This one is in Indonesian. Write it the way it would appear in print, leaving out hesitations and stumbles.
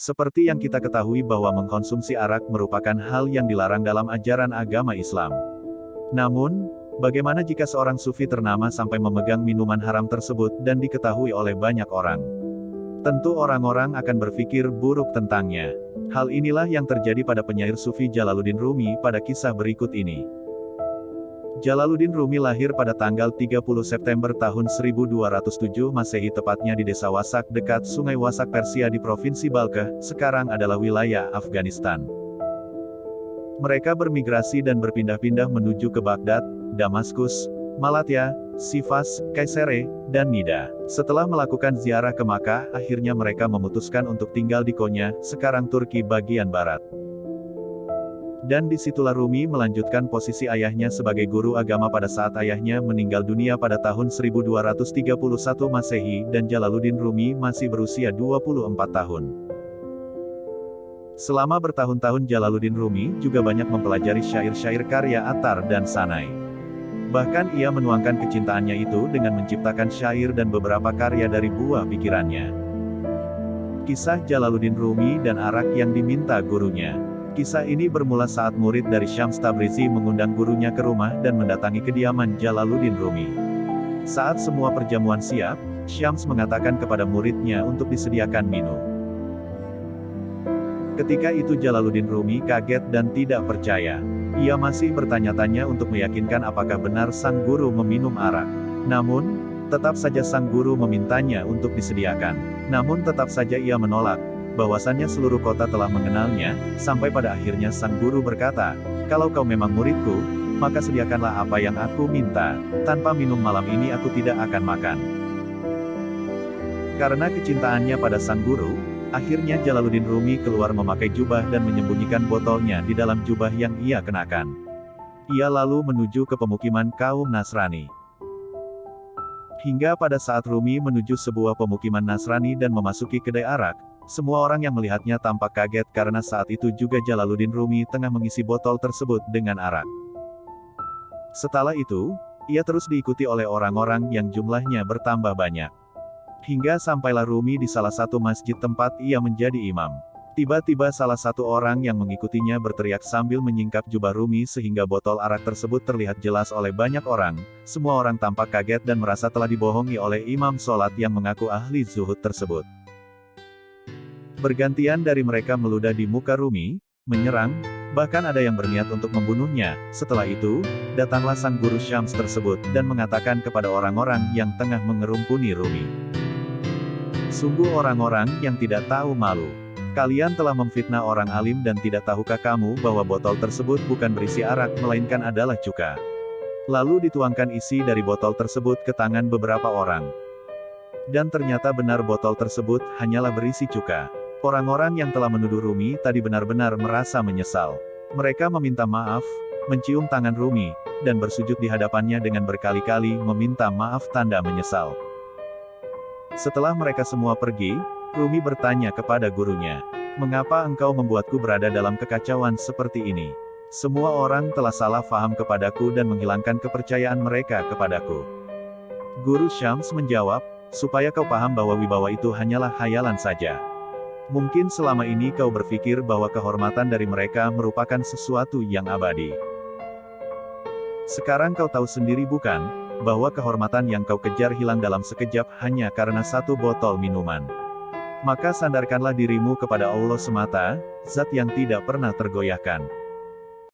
Seperti yang kita ketahui bahwa mengkonsumsi arak merupakan hal yang dilarang dalam ajaran agama Islam. Namun, bagaimana jika seorang sufi ternama sampai memegang minuman haram tersebut dan diketahui oleh banyak orang? Tentu orang-orang akan berpikir buruk tentangnya. Hal inilah yang terjadi pada penyair sufi Jalaluddin Rumi pada kisah berikut ini. Jalaluddin Rumi lahir pada tanggal 30 September tahun 1207 Masehi tepatnya di desa Wasak dekat Sungai Wasak Persia di Provinsi Balkh, sekarang adalah wilayah Afghanistan. Mereka bermigrasi dan berpindah-pindah menuju ke Baghdad, Damaskus, Malatya, Sivas, Kayseri, dan Nida. Setelah melakukan ziarah ke Makkah, akhirnya mereka memutuskan untuk tinggal di Konya, sekarang Turki bagian barat. Dan disitulah Rumi melanjutkan posisi ayahnya sebagai guru agama pada saat ayahnya meninggal dunia pada tahun 1231 Masehi dan Jalaluddin Rumi masih berusia 24 tahun. Selama bertahun-tahun Jalaluddin Rumi juga banyak mempelajari syair-syair karya Attar dan Sanai. Bahkan ia menuangkan kecintaannya itu dengan menciptakan syair dan beberapa karya dari buah pikirannya. Kisah Jalaluddin Rumi dan arak yang diminta gurunya. Kisah ini bermula saat murid dari Syams Tabrizi mengundang gurunya ke rumah dan mendatangi kediaman Jalaluddin Rumi. Saat semua perjamuan siap, Syams mengatakan kepada muridnya untuk disediakan minum. Ketika itu Jalaluddin Rumi kaget dan tidak percaya. Ia masih bertanya-tanya untuk meyakinkan apakah benar sang guru meminum arak. Namun, tetap saja sang guru memintanya untuk disediakan. Namun tetap saja ia menolak. Bahwasannya seluruh kota telah mengenalnya, sampai pada akhirnya sang guru berkata, "Kalau kau memang muridku, maka sediakanlah apa yang aku minta. Tanpa minum malam ini aku tidak akan makan." Karena kecintaannya pada sang guru, akhirnya Jalaluddin Rumi keluar memakai jubah dan menyembunyikan botolnya di dalam jubah yang ia kenakan. Ia lalu menuju ke pemukiman kaum Nasrani. Hingga pada saat Rumi menuju sebuah pemukiman Nasrani dan memasuki kedai arak, semua orang yang melihatnya tampak kaget karena saat itu juga Jalaluddin Rumi tengah mengisi botol tersebut dengan arak. Setelah itu, ia terus diikuti oleh orang-orang yang jumlahnya bertambah banyak. Hingga sampailah Rumi di salah satu masjid tempat ia menjadi imam. Tiba-tiba salah satu orang yang mengikutinya berteriak sambil menyingkap jubah Rumi sehingga botol arak tersebut terlihat jelas oleh banyak orang. Semua orang tampak kaget dan merasa telah dibohongi oleh imam sholat yang mengaku ahli zuhud tersebut. Bergantian dari mereka meludah di muka Rumi, menyerang, bahkan ada yang berniat untuk membunuhnya. Setelah itu, datanglah sang guru Syams tersebut, dan mengatakan kepada orang-orang yang tengah mengerumpuni Rumi. Sungguh orang-orang yang tidak tahu malu. Kalian telah memfitnah orang alim dan tidak tahukah kamu bahwa botol tersebut bukan berisi arak melainkan adalah cuka. Lalu dituangkan isi dari botol tersebut ke tangan beberapa orang. Dan ternyata benar botol tersebut hanyalah berisi cuka. Orang-orang yang telah menuduh Rumi tadi benar-benar merasa menyesal. Mereka meminta maaf, mencium tangan Rumi, dan bersujud di hadapannya dengan berkali-kali meminta maaf tanda menyesal. Setelah mereka semua pergi, Rumi bertanya kepada gurunya, "Mengapa engkau membuatku berada dalam kekacauan seperti ini? Semua orang telah salah faham kepadaku dan menghilangkan kepercayaan mereka kepadaku." Guru Syams menjawab, "Supaya kau paham bahwa wibawa itu hanyalah khayalan saja. Mungkin selama ini kau berpikir bahwa kehormatan dari mereka merupakan sesuatu yang abadi. Sekarang kau tahu sendiri bukan, bahwa kehormatan yang kau kejar hilang dalam sekejap hanya karena satu botol minuman. Maka sandarkanlah dirimu kepada Allah semata, zat yang tidak pernah tergoyahkan."